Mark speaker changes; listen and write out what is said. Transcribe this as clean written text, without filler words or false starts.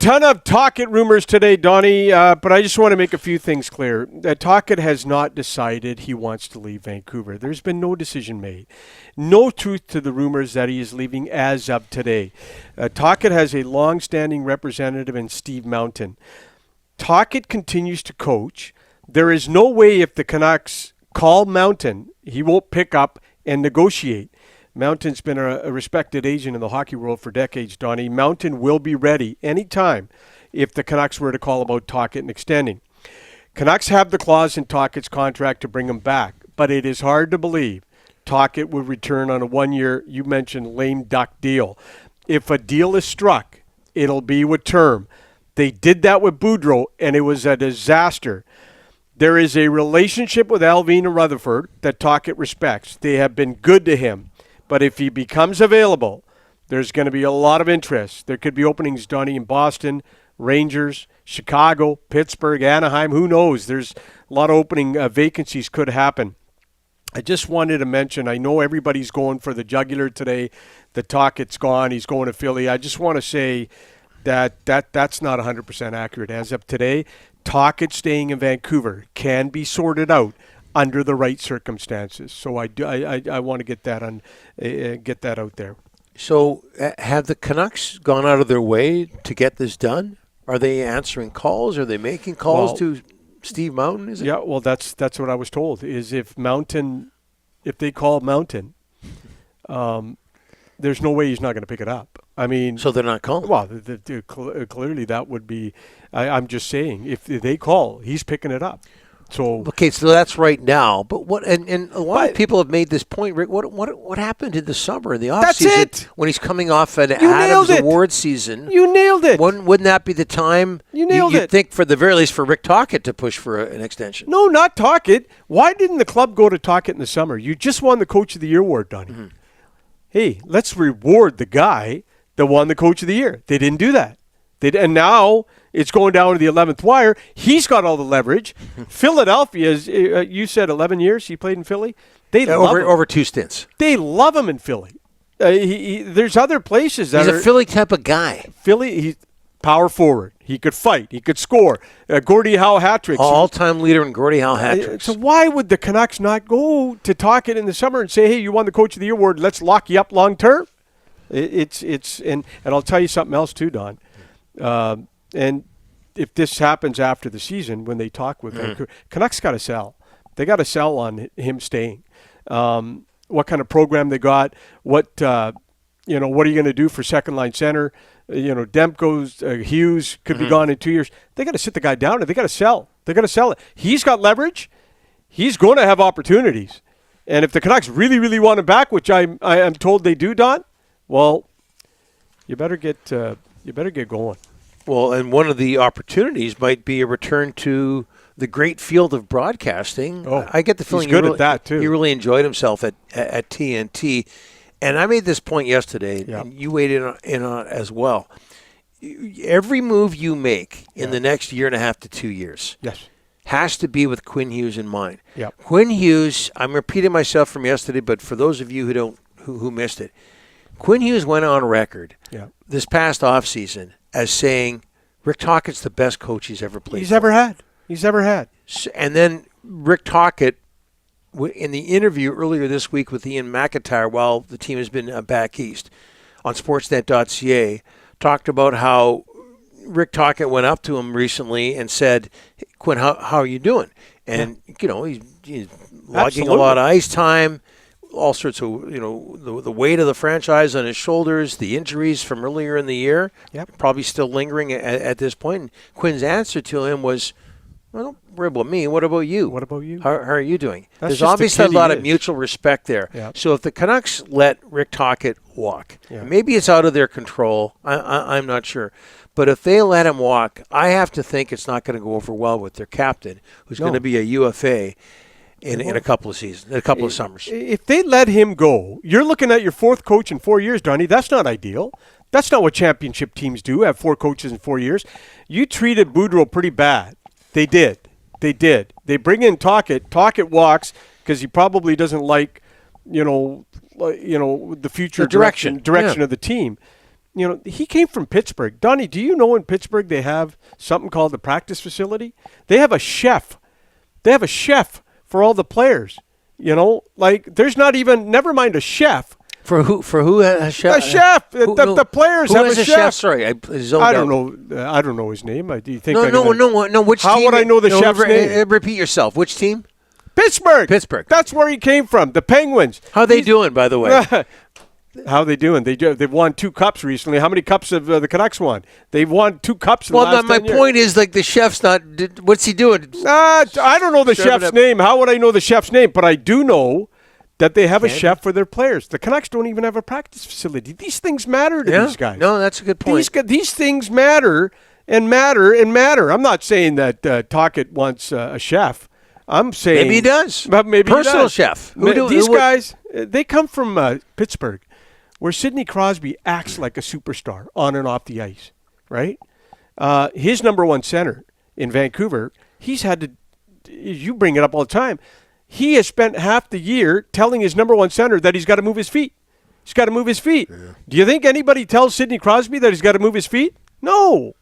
Speaker 1: ton of Tocchet rumors today, Donnie, but I just want to make a few things clear. Tocchet has not decided he wants to leave Vancouver. There's been no decision made. No truth to the rumors that he is leaving as of today. Tocchet has a long-standing representative in Steve Mountain. Tocchet continues to coach. There is no way if the Canucks call Mountain, he won't pick up and negotiate. Mountain's been a respected agent in the hockey world for decades, Donnie. Mountain will be ready anytime if the Canucks were to call about Tocchet and extending. Canucks have the clause in Tocchet's contract to bring him back, but it is hard to believe Tocchet would return on a one-year, you mentioned, lame duck deal. If a deal is struck, it'll be with term. They did that with Boudreau, and it was a disaster. There is a relationship with Alvin and Rutherford that Tocchet respects. They have been good to him. But if he becomes available, there's going to be a lot of interest. There could be openings, Donnie, in Boston, Rangers, Chicago, Pittsburgh, Anaheim. Who knows? There's a lot of opening vacancies could happen. I just wanted to mention, I know everybody's going for the jugular today. The Tocchet's gone. He's going to Philly. I just want to say that's not 100% accurate. As of today, Tocchet staying in Vancouver can be sorted out under the right circumstances. So I want to get that out there.
Speaker 2: So have the Canucks gone out of their way to get this done? Are they answering calls? Are they making calls to Steve Mountain? Is it?
Speaker 1: Yeah, well, that's what I was told. Is if they call Mountain, there's no way he's not going to pick it up. I mean,
Speaker 2: so they're not calling.
Speaker 1: Well, clearly that would be. I'm just saying, if they call, he's picking it up. So
Speaker 2: okay, so that's right now. But what? And a lot of people have made this point, Rick. What happened in the summer in the offseason?
Speaker 1: That's it.
Speaker 2: When he's coming off an Adams Award season.
Speaker 1: You nailed it.
Speaker 2: Wouldn't that be the time?
Speaker 1: You nailed it.
Speaker 2: You'd think, for the very least, for Rick Tocchet to push for an extension.
Speaker 1: No, not Tocchet. Why didn't the club go to Tocchet in the summer? You just won the Coach of the Year award, Donnie. Mm-hmm. Hey, let's reward the guy that won the Coach of the Year. They didn't do that. And now it's going down to the 11th wire. He's got all the leverage. Philadelphia, you said 11 years he played in Philly. They love him.
Speaker 2: Over 2 stints.
Speaker 1: They love him in Philly. There's other places that
Speaker 2: he's a Philly type of guy.
Speaker 1: Philly, he's power forward. He could fight. He could score. Gordie Howe hat tricks.
Speaker 2: All-time leader in Gordie Howe hat tricks.
Speaker 1: So why would the Canucks not go to Tocchet in the summer and say, hey, you won the Coach of the Year award. Let's lock you up long term? And I'll tell you something else too, Don. And if this happens after the season, when they talk with Vancouver, Canucks got to sell. They got to sell on him staying. What kind of program they got? What are you going to do for second line center? Demko's, Hughes could be gone in 2 years. They got to sit the guy down and they got to sell. They got to sell it. He's got leverage. He's going to have opportunities. And if the Canucks really, really want him back, which I am told they do, Don, well, you better get going.
Speaker 2: Well, and one of the opportunities might be a return to the great field of broadcasting.
Speaker 1: Oh,
Speaker 2: I get the feeling
Speaker 1: he's good at that too.
Speaker 2: He really enjoyed himself at TNT. And I made this point yesterday, and you weighed in on it as well. Every move you make in the next year and a half to 2 years has to be with Quinn Hughes in mind.
Speaker 1: Yep.
Speaker 2: Quinn Hughes, I'm repeating myself from yesterday, but for those of you who missed it, Quinn Hughes went on record this past offseason as saying Rick Tocchet's the best coach he's ever played.
Speaker 1: He's ever had.
Speaker 2: And then Rick Tocchet, in the interview earlier this week with Ian McIntyre, while the team has been back east on Sportsnet.ca, talked about how Rick Tocchet went up to him recently and said, hey, Quinn, how are you doing? And, he's logging a lot of ice time, all sorts of, the weight of the franchise on his shoulders, the injuries from earlier in the year, probably still lingering at this point. And Quinn's answer to him was, well, don't worry about me. What about you? How are you doing? There's obviously a lot of mutual respect there. Yep. So if the Canucks let Rick Tocchet walk, maybe it's out of their control. I'm not sure. But if they let him walk, I have to think it's not going to go over well with their captain, who's going to be a UFA in a couple of seasons, in a couple of summers.
Speaker 1: If they let him go, you're looking at your fourth coach in 4 years, Donnie. That's not ideal. That's not what championship teams do, have 4 coaches in 4 years. You treated Boudreau pretty bad. They did. They bring in Tocchet. Tocchet walks because he probably doesn't like, the future direction of the team. he came from Pittsburgh. Donnie, do you know in Pittsburgh they have something called the practice facility? They have a chef. They have a chef for all the players. There's not even, never mind a chef.
Speaker 2: For who? A chef?
Speaker 1: A chef. The players have a chef.
Speaker 2: Sorry,
Speaker 1: I don't know. I don't know his name. Do you think?
Speaker 2: No. Which
Speaker 1: how
Speaker 2: team?
Speaker 1: Would I know the chef's name?
Speaker 2: Repeat yourself. Which team?
Speaker 1: Pittsburgh. That's where he came from. The Penguins.
Speaker 2: How are they doing, by the way?
Speaker 1: How are they doing? They've won 2 cups recently. How many cups have the Canucks won? They've won 2 cups in the last 10 years.
Speaker 2: My point is, the chef's not. What's he doing?
Speaker 1: I don't know the chef's name. How would I know the chef's name? But I do know that they have a chef for their players. The Canucks don't even have a practice facility. These things matter to these guys.
Speaker 2: No, that's a good point.
Speaker 1: These things matter and matter and matter. I'm not saying that Tocchet wants a chef. I'm saying
Speaker 2: maybe he does.
Speaker 1: But maybe
Speaker 2: personal
Speaker 1: he does.
Speaker 2: chef.
Speaker 1: These guys, they come from Pittsburgh, where Sidney Crosby acts like a superstar on and off the ice, right? His number 1 center in Vancouver, he's had to, you bring it up all the time, he has spent half the year telling his number 1 center that he's got to move his feet. He's got to move his feet. Yeah. Do you think anybody tells Sidney Crosby that he's got to move his feet? No.